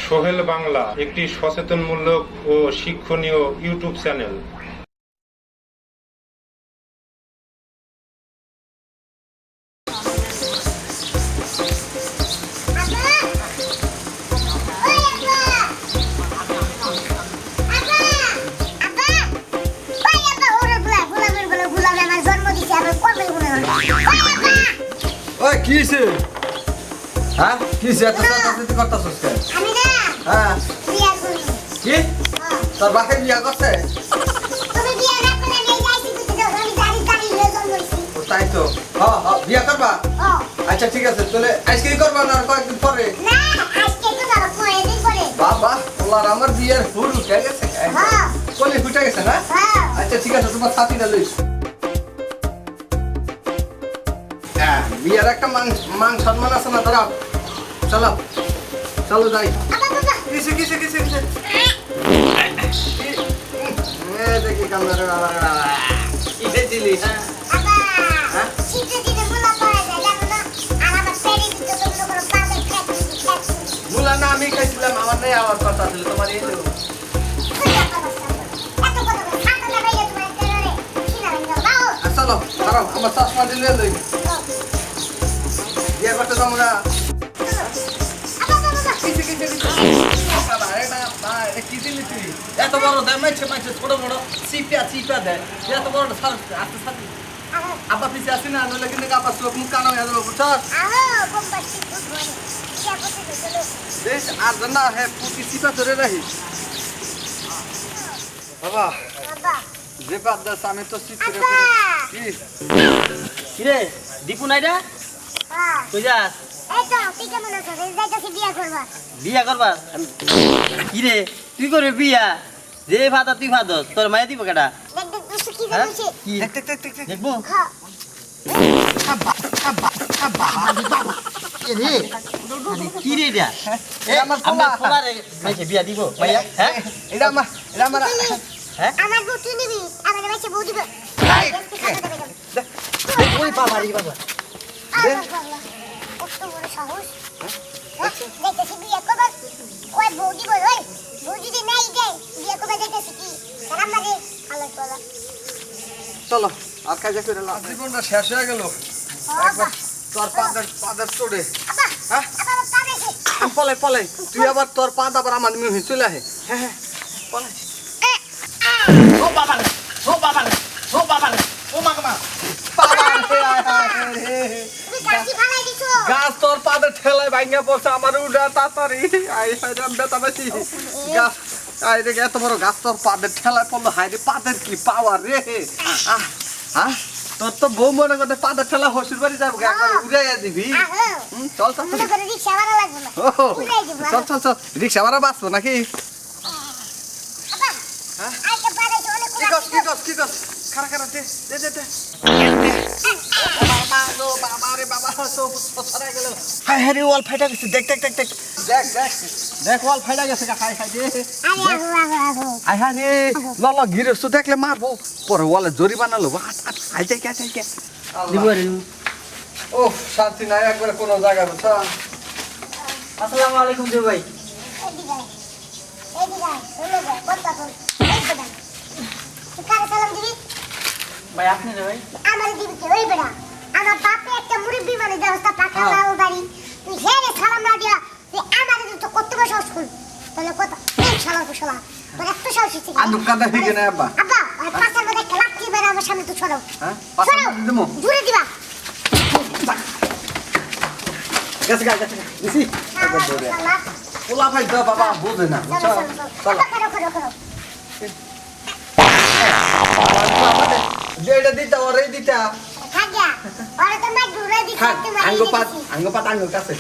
সোহেল বাংলা একটি সচেতনমূলক ও শিক্ষণীয় YouTube channel. ওই কি হইছে? হ্যাঁ কি হইছে? এত সাথে করতাছস কেন? আমি না হ্যাঁ বিয়া করি। কি? তোর বাপে বিয়া করছে? তুমি বিয়া না করলে আমি যাইছি তুই তো আমি জানি হয়ে জন্ম হইছি। ও তাই তো। হ্যাঁ বিয়া করবা? ও আচ্ছা ঠিক আছে, তাহলে আজকেই করবা না আর কয়েকদিন পরে? না আজকে তো না পরে দিন পরে। বাবা ওলার আমার বিয়ের ফুল উঠে গেছে। হ্যাঁ কলি ফুটে গেছে না? হ্যাঁ আচ্ছা ঠিক আছে, তোমার সাথীটা লইস। হ্যাঁ বিয়ের একটা মান সম্মান আছে না, দাঁড়াও। চলো চলো যাই। আবা বাবা কিসে কিসে কিসে কিসে দেখি কান্দারে বাবা কিসে দিলি? হ্যাঁ আবা হ্যাঁ? শীতে দিনে মুলা পড়ে যায় জানো না? আর আমার পেটে দিতে তো কোনো কোনো পাবে খাচ্ছি। মুলা না আমি খাইছিলাম, আমার নেই আমার কথা ছিল, তোমার এই দেবো। এত কথা বলে খাতা লাগাইয়া তোমার তেরে কি না রাখো দাও। চলো খারাপ আমার চশমা দিলে লই বিয়ে করতে যাবো না। আবা বাবা কিসে কিসে কিসে আরে না না এটা কি দিলি তুই? এত বড় দেয় মাইছে মাইছে ছোট বড় চিপা দেয়, এত বড় সার আস্তে সাথে আহো আব্বা পিছে আসি না, নইলে কিন্তু আব্বা চোখ মুখ কানা হয়ে যাবে, বুঝছ? আহো বোম্বাস্টি খুব বড় কি আপত্তি চলো বেশ আর না হে পুটি চিপা ধরে রাখি। বাবা বাবা যে বাদ দাস আমি তো চিত্রে আব্বা কি কিরে দীপু নাইডা হ্যাঁ কই যাস? এই তো তুই কেমন আছো যাইতাছি বিয়া করবা বিয়া করবার? কিরে তুই করে বিয়া? যে ভাতা তুই ভাদস তোর মায়া দিব কেডা? দেখ দেখ দোস্ত কি হ্যাঁ বলছে কি দেখ দেখ দেখ দেখ দেখবো? হ্যাঁ রে কি রে এটা? এটা আমার পোলা। আমার পোলারে মাইকে বিয়া দিব মাইয়া? হ্যাঁ এটা আমার হ্যাঁ আমার বউ তুই নিবি আমার বাচ্চা বউ দিবে ওই বাবা রে বাবা কত বড় সাহস দেখতেছি বিয়ে করবার ওই বউ দিব ওই বউ যদি নাই দেয় বিয়ে করবে দেখতেছি কি তারা মানে আলাদা করা চলো আর কাজে করে লাভ জীবনটা শেষ হয়ে গেল একবার তোর পাদের চড়ে। আবা হ্যাঁ আবা পাবেছে পলে পলে তুই আবার তোর পা আবার আমার মিহি চলে আহে। হ্যাঁ হ্যাঁ পলে ও বাবা রে ও বাবা রে ও বাবা রে ও মাগমা বাবা রে আয় রে তুমি কাটি ফালাই দিছো গাছ তোর পাদের ঠেলায় ভাঙিয়া পড়ছে, আমার উড়া তাড়াতাড়ি আই হাইরাম বেতা বেশি গাছ আই রে এত বড় গাছ তোর পাদের ঠেলায় পড়লো, হাই রে পাদের কি পাওয়ার রে। হ্যাঁ তোর তো বউ মনে করতে পাদের ঠেলা হসুর বাড়ি যাবো একবার উড়াইয়া দিবি। আহো চল চল মনে করে রিকশা ভাড়া লাগবে না ও উড়াই দিব চল চল চল রিক্সা ভাড়া বাঁচবো নাকি? আবা হ্যাঁ? আইতে পারেছে অনেক কি কস খারা খারা দে দে দে দে বাবা গো বাবা রে বাবা তো ছড়া গেল। হায় হায় রে ওয়াল ফাইটা গেছে দেখ দেখ দেখ দেখ দেখ দেখ দেখ ওয়াল ফাইলা গেছে খাই খাই দে। আরে আহো আই হ্যাঁ রে ল গিরস তো দেখলে মারবো পরে ওয়ালে জরিমানা লো আই দেখ আই দেখ দিব রে ও শান্তি নাই একবারে কোনো জায়গা বুঝছা। আসসালামু আলাইকুম জয় ভাই। এদিকে শুনে যা কথা বল এই বেটা তুই কারে সালাম দিবি ভাই আপনি রে ভাই আমার দিবি কি ওই বেটা আমার বাপে একটা মুরব্বি মানে ব্যবস্থা পাকা লাও বাড়ি তুই হেরে সালাম না দিয়া তুই আমার তো কত বড় সাহস খুল তাহলে কথা এই সালাম কুশলা তোর এত সাহস হচ্ছে আন্দু কাদা হইগে না আব্বা। আব্বা ওই পাশের মধ্যে খেলাপ কি বেরা আমার সামনে তুই ছড়াও হ্যাঁ পাঁচটা দিমু জুড়ে দিবা গেছে গেছে দিছি একবার ধরে ওলা ভাই দাও বাবা বুঝে না বুঝছা। চলো যেটা দিতা ওরে দিতা আঙ্গ পাত আঙ্গ কাছে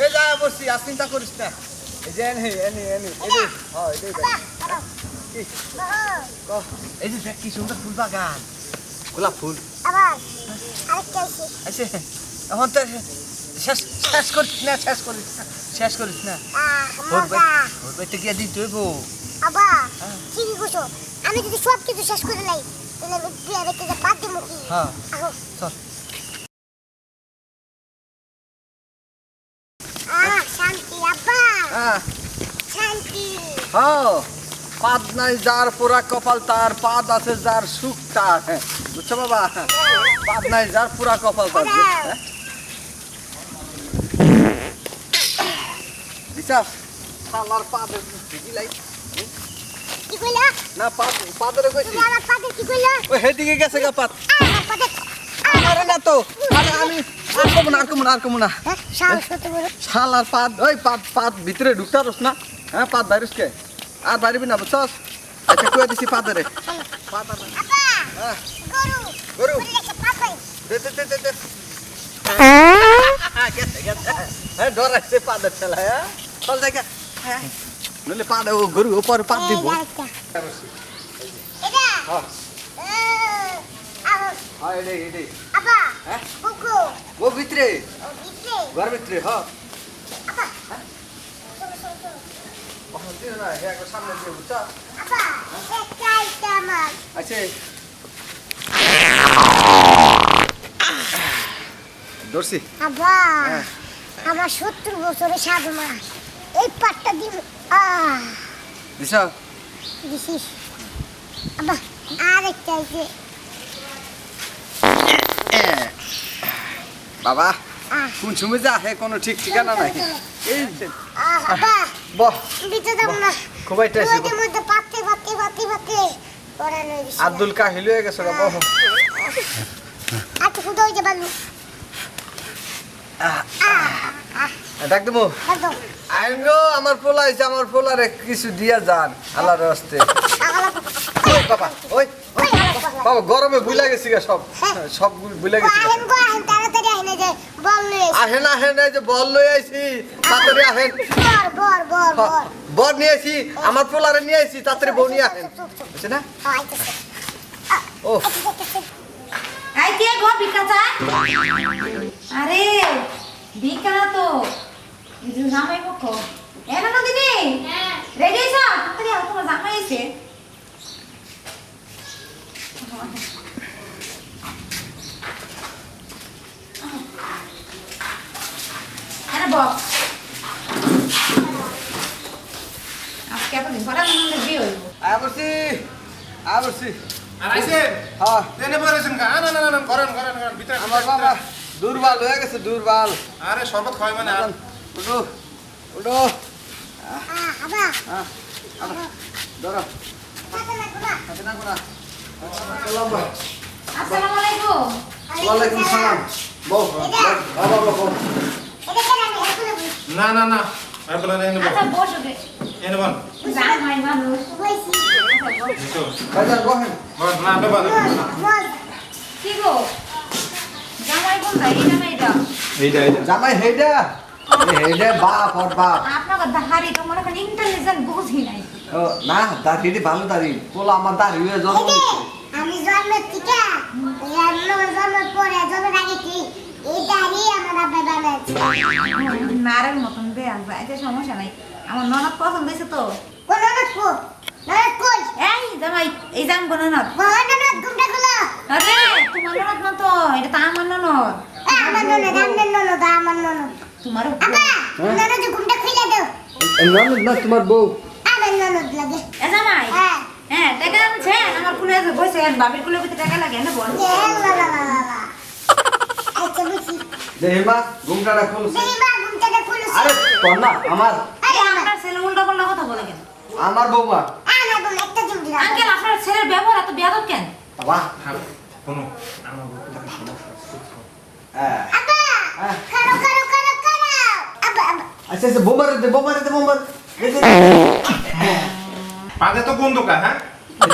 এ যা বসি আর চিন্তা করিস না এই যে এনে হ্যাঁ এই যে দেখ কি সুন্দর ফুল বাগান গোলাপ ফুল আছে এখন তো শেষ করিস না ওর বাইতে গিয়ে দিতে হইব। আমি যদি সব কিছু শেষ করে লাই তাহলে আমি বিয়ে দেখতে যে বাদ দেবো কি হ্যাঁ আহো চল আহ হ্যাঁ শান্তি হ্যাঁ পাদ নাই যার পোড়া কপাল তার, পাদ আছে যার সুখ তার। হ্যাঁ, বুঝছো বাবা? পাদ নাই যার পোড়া কপাল তার। হ্যাঁ? বিশ্বাস শালার পাদের দিলাই কি কইলা না পাদের কইছি তুমি আমার পাতে কি কইলা ওই হেদিকে গেছে গা পাদ। আমার পাতে আরে না তো আরে আমি আর কমু না হ্যাঁ সাহস কত বড় শালার পাদ ওই পাদ ভিতরে ঢুকতারস না। হ্যাঁ পাদ বাইরিস কে আর বাইরিবি না বুঝছস? আচ্ছা কই দিছি পাদরে পাদ আর আপা হ্যাঁ গরু গরু গরু রেখে পাতে দে গেছে হ্যাঁ ডরাইছে পাদের ঠেলা। হ্যাঁ চল দেখা হ্যাঁ নইলে পাদ ও গরু উপর পাদ দিব। এটা হ্যাঁ আহ হ্যাঁ এডে আপা হ্যাঁ বুকু ও ভিতরে ও দিছে ঘর ভিতরে হ্যাঁ আপা ওখান দিয়ে না হে একবার সামনে দিয়ে বুঝছা আপা একটা আইটেম আছে দর্শি আপা হ্যাঁ। আমার 70 বছরের সাধু মা এই পাটটা দিব দিছা দিছিস আপা আরেকটা আছে বাবা আহ কোন সময় যা হে কোনো ঠিক ঠিকানা নাই এই যে, আপা বাহ দিতে দাম না খুবাইতে আসি রোদের মধ্যে পাতে পড়ানো হয়েছে আব্দুল কাহিল হয়ে গেছে গো বাহ আচ্ছা খুদ হইতে পারলু ডাক দেবো একদম আইন গো আমার পোলা হয়েছে আমার পোলারে কিছু দিয়া যান আল্লাহর রাস্তে ওই বাবা ওই বাবা গরমে বুইলা গেছি গা সব বুইলা গেছি গা। আহেন গো আহেন তাড়াতাড়ি আহেন এই যে বল লই আহেন এই যে বল লই আইছি তাড়াতাড়ি আহেন বর বর নিয়ে আইছি আমার পোলারে নিয়ে আইছি তাড়াতাড়ি বউ নিয়ে আহেন বুঝছে না আইতেছে ও এই কে গো ভিক্ষা চায়? আরে ভিক্ষা না তো এই যে জামাই পক্ষ এনা না দিদি রেডি হইছ তাড়াতাড়ি আও তোমার জামাই এসে আরে বস আজকে এতদিন পরে মনে বিয়ে হইব আবরছি আর আইছেন হ্যাঁ তেনে পড়েছেন কা না করেন ভিতরে আমার বাবা দুর্বল হয়ে গেছে দুর্বল আরে শরবত খাওয়াই মানে আর উঠো উঠো আবা হ্যাঁ ধরো কথা না কোনা হাতে না করা চলো আসসালামু আলাইকুম ওয়ালাইকুম সালাম বউ বাবা বউ এটা কেন আমি এখন না আর বলে এনে বল আচ্ছা বসো গে এনে বল জামাই মানুষ বইছি দিছো বাজার বহেন বল না বাবা বল কি গো জামাই কোনটা এটা না এটা এইটা জামাই হেডা বাপ ওর বাপ আপনাকে দাহারি তো মনে করেন ইন্টেলিজেন্ট বুঝি নাই ও না দাড়ি ভালো দাড়ি পোলা আমার দাড়ি হয়ে জন্ম এই যে, আমি জন্মের থেকে জন্মের পরে জন্মের আগে কি এই দাড়ি আমার আব্বা বানাচ্ছে নারের মতন দেয়া যায় এটা সমস্যা নাই আমার ননদ পছন্দ হয়েছে তো কোন নাকো নাক কই এই জামাই এই জাম কোন ননদ বড় নাক গুমটা গুলো আরে তোমার ননদ না তো এটা তো আমার ননদ আমার ননদ তোমার আব্বা ননদ গুমটা খুলে দাও না তোমার বউ আমার ননদ লাগে এ জামাই হ্যাঁ হ্যাঁ টাকা আনছে আমার কুলে বসে বাবির কুলে ভিতরে টাকা লাগে না বল লা আচ্ছা বুঝি দেহিমা ঘুমটাটা খুলছে দেবা গুমটা খুলে আরে তোর না আমার আরে আপনার ছেলে উল্টা পাল্টা কথা বলে কেন আমার বউমা আমার বল একটা জুমটি দাও আঙ্কেল আপনার ছেলের ব্যবহার এত বেয়াদব কেন বাবা শোনো আমার হ্যাঁ আব্বা করো আব্বা আচ্ছা আচ্ছা বোমার দে পাদে তো কোন দোকান হ্যাঁ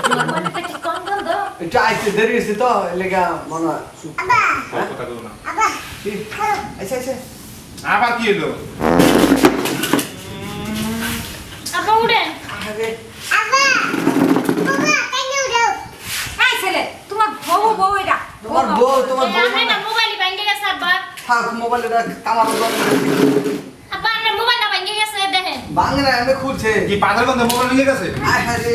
তোমার মনে পেটে কম গন্ধ এটা আইতে দেরি হয়েছে তো লেগা মনে আব্বা কথা কও না আব্বা করো আচ্ছা আচ্ছা আবার কি হলো আপা উঠেন আরে আব্বা বাবা কেন উড়াও এই ছেলে তোমার বউ এটা তোমার বউ আপনি না মোবাইল ভাঙে গেছে আব্বা থাক মোবাইলটা কামার আব্বা আপনার মোবাইলটা ভাঙে গেছে দেখেন বাংলা আমি খুলছে কি পাথর গন্ধ মোবাইল নিয়ে গেছে আরে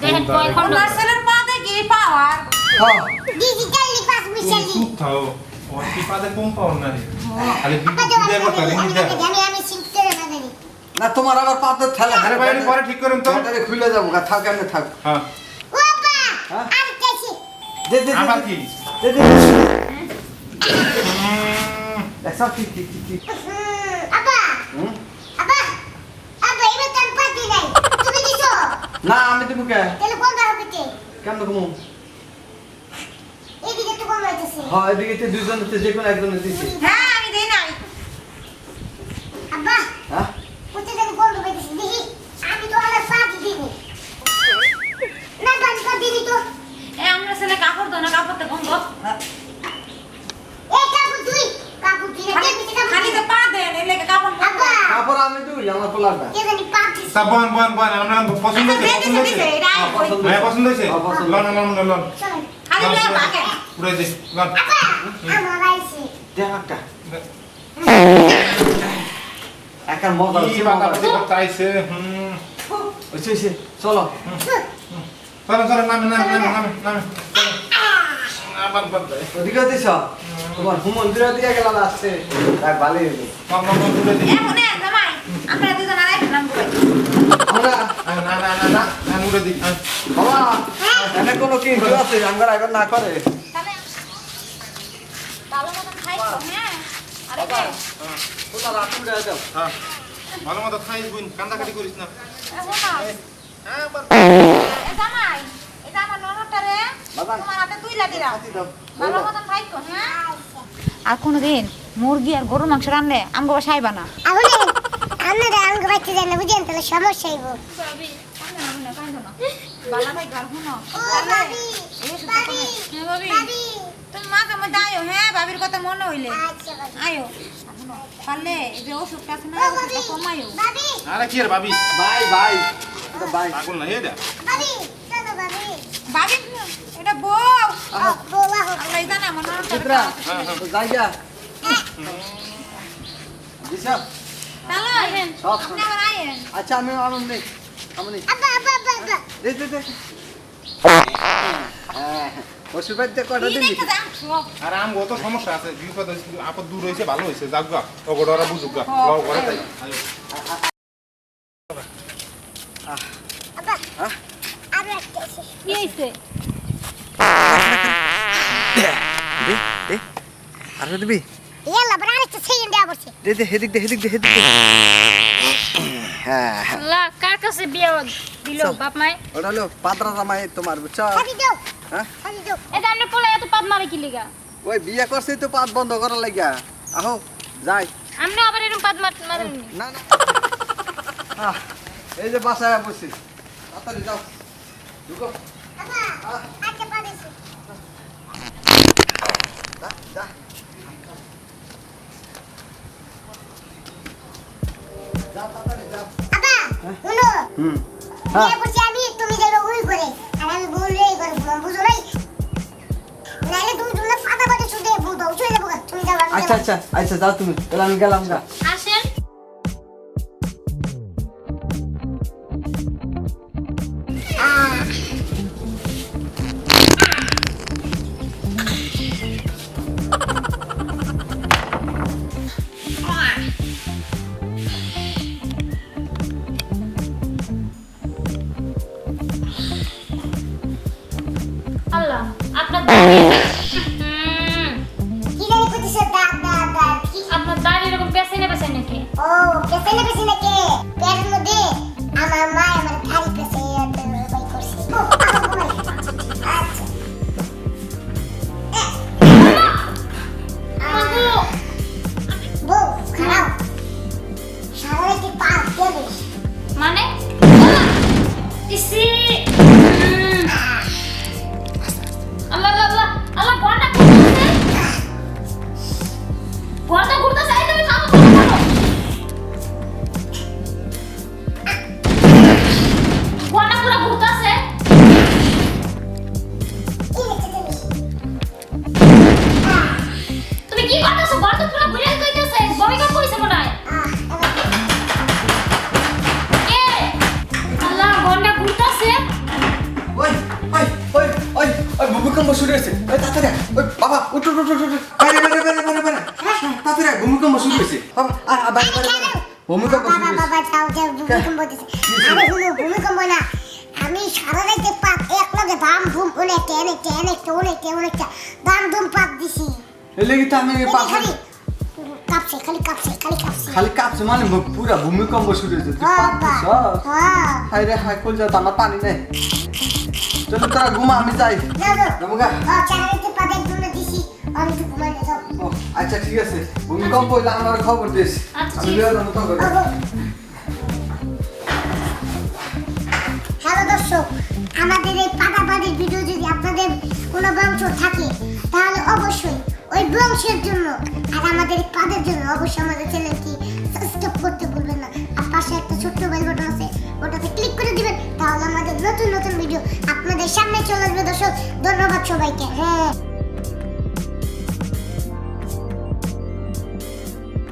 দেখেন কয় খন্ড আপনার ছেলের পা দেখি পাওয়ার হ্যাঁ ডিজিটাল লিপাস মিশালি চুপ থাও ও কি পাদে কম পাও না রে খালি আব্বা বিদ্যা করতে রে আমি শিখতে না জানি না তোমার আবার পাতে ঠেলা আরে ভাই এটি পরে ঠিক করুন তো ব্যাটারি খুলে যাবো গা থাক এমনি থাক হ্যাঁ ও আপা হ্যাঁ? আমি চাইছি দে দে আবার কি দে দে দেখছ কি আপা হুম? আপা আপা এবার তো আমি পাতি নাই তুমি দিছো না আমি দেবো কে তাহলে কোন দাও কেটে কেমন কমু এদিকে তো কোন হইতেছে হ্যাঁ এদিকে তো দুজন যে কোনো একজনের দিছি হ্যাঁ আমি দেই নাই আব্বা হ্যাঁ কোথায় যেন কোন হইতেছে দেখি আমি তো আমার পাতি দিব না পাতি দিবি তো এ আমরা ছেলে কাপড় দাও না কাপড়তে কম গো এই কাপড় তুই না দেখবি খালি তো পা দেন এলে কাপড় আব্বা কাপড় আমি দুই আমার পোলারটা কে জানি পাতি তা বন আমরা পছন্দ হয়েছে পছন্দ হয়েছে হ্যাঁ পছন্দ হয়েছে লন চল খালি লে বাকে পুরো দে লন আপা আমার আইছে দেখ একটা একটা মজা কি হচ্ছে বাবা মজা করতে আইছে হচ্ছে চলো চলো নামে আবার বলতে ওদিকে দিছ তোমার মন্দির দিয়ে গেল আসছে তাই ভালোই হলো মাম পুরো দে এ মনে জামাই আমরা দুজন আড়াই নাম কই আমরা না পুরো দি বাবা এনে কোনো কি আছে আমরা এখন না করে তাহলে ভালো মতন খাইছো হ্যাঁ আরে কে পোলার আপনি দাও হ্যাঁ ভালো মতো খাইস বুন কান্দাকাটি করিস না এ শোনো হ্যাঁ এ জামাই এটা আমার ননদটা রে বাবা। তোমার হাতে তুইলা দিলাম দাও ভালো মতন খাইছো হ্যাঁ আর কোনদিন মুরগি আর গরুর মাংস রানলে আমগো বাসায় আইবা না আগুনে আমরা আঙ্গ বাচ্চা জানা বুঝেন তাহলে সমস্যা হইব বালা ভাই ঘর শুনো ও ভাবি ভাবি হ্যাঁ ভাবি ভাবি তুমি মাঝে মধ্যে আয়ো হ্যাঁ ভাবির কথা মনে হইলে আচ্ছা ভাবি আয়ো শুনো পারলে এই যে ওষুধটা আছে না ও ওষুধটা ভাবি কমায়ো ভাবি আরে কি রে ভাবি বাই বাই এটা বাই পাগল না এটা ভাবি চলো ভাবি ভাবি এটা বউ ও বলা হোক আল্লাহ জানে আমার চিত্রা ননদটা জায়গা দিছ তাহলে সব আপনি আবার আয়েন আচ্ছা আমি আনন্দ নেই আমি আব্বা আব্বা আব্বা আব্বা দে দে দে ওষুধ পাইতে কটা কি দিবি দেখতে যাচ্ছো আর আম কত সমস্যা আছে বিপদ আপদ দূর হয়েছে ভালো হয়েছে যাক গা ওগোটা ওরা বুঝুক গা লও ঘরে তাই আব্বা হ্যাঁ? আমরা আসতেছি কি হইছে দে দে আর দিবি ইয়ালা বড় আরেকটা সেকেন্ড দেয়া পড়ছে দে দে হেদিক দে হেদিক দে হেদিক দে হ্যাঁ আল্লাহ কার কাছে বিয়ে দিল বাপ মাই ওটা হলো পাত্রা জামাই তোমার বুঝছো খালি দাও হ্যাঁ খালি দাও এটা আপনি পোলা এত পাত মারে কি লিগা ওই বিয়ে করছে তো পাত বন্ধ করার লাগিয়া আহো যাই আপনি আবার এরকম পাত মারেন না না এই যে বাসায় বসছি তাড়াতাড়ি যাও ঢুকো আব্বা আচ্ছা পারেছি যা যা যাও তাড়াতাড়ি যাও আব্বা শুনো হুম বিয়ে করছি আমি তুমি যাবে ওই করে আর আমি বললে এই করে বুঝো নাই নাইলে তুমি দুলা ফাটা বাটে ছুটে বুঝো চলে যাবো তুমি যাও আমি আচ্ছা আচ্ছা আচ্ছা যাও তুমি তাহলে আমি গেলাম গা আসেন আল্লাহ আপনার কি জানি কইতেছে দাঁত দাঁত দাঁত কি আপনার দাঁড়িয়ে এরকম পেছনে পেছনে নাকি ও পেছনে পেছনে কে পেটের মধ্যে আমার মা আমার থারি পেছে বাই করছে ও আমার ঘুমাই আচ্ছা বউ খারাপ সারা কি পাপ দেবে মানে ইসি আল্লাহ আল্লাহ আল্লাহ আল্লাহ বড়টা ঘুরতেছে বড়টা ঘুরতেছে এই তুমি থামো বড়টা পুরো ঘুরতেছে কি দেখতে দেবে তুমি কি করতেছো বড়টা পুরো ঘুরে যাইতেছে ভূমিকম্প হইছে মনে হয় কে আল্লাহ বড়টা ঘুরতেছে ওই ওই ওই ওই ওই ভূমিকম্প শুরু হয়েছে ওই তাড়াতাড়ি ওই বাবা উঠ উঠ উঠ উঠ বাইরে বাইরে বাইরে বাইরে বাইরে তাড়াতাড়ি ভূমিকম্প শুরু হয়েছে বাবা বাইরে বাইরে ভূমিকম্প বাবা শুরু বাবা যাও যাও ভূমিকম্প দিছে আরে হলো ভূমিকম্প না আমি সারা রাতে পাত এক লগে দাম ধুম অনেকটা দাম ধুম পাত দিছি এলে কি তো আমি খালি কাঁপছে খালি কাঁপছে মানে পুরা ভূমিকম্প শুরু হয়েছে তুই পাত দিছ হ্যাঁ হাই রে হাই কল যা আমার পানি নেই চলো তোরা ঘুমা আমি যাই যাও নমগা চ্যানেলতে পাতের জন্য দিছি আমি তো ঘুমাই যাও ও আচ্ছা ঠিক আছে ভূমিকম্প হইলে আমার খবর দিস আচ্ছা, আমি ঠিক বের হবো তো করে হ্যালো দর্শক আমাদের এই পাটাপাটির ভিডিও যদি আপনাদের কোনো বংশ থাকে তাহলে অবশ্যই ওই বংশের জন্য আর আমাদের এই পাদের জন্য অবশ্যই আমাদের চ্যানেলটি সাবস্ক্রাইব করতে ভুলবেন না আর পাশে একটা ছোট্ট বেল বাটন আছে ওটাতে ক্লিক করে দিবেন তাহলে আমাদের নতুন ভিডিও আপনাদের সামনে চলে আসবে দর্শক ধন্যবাদ সবাইকে হ্যাঁ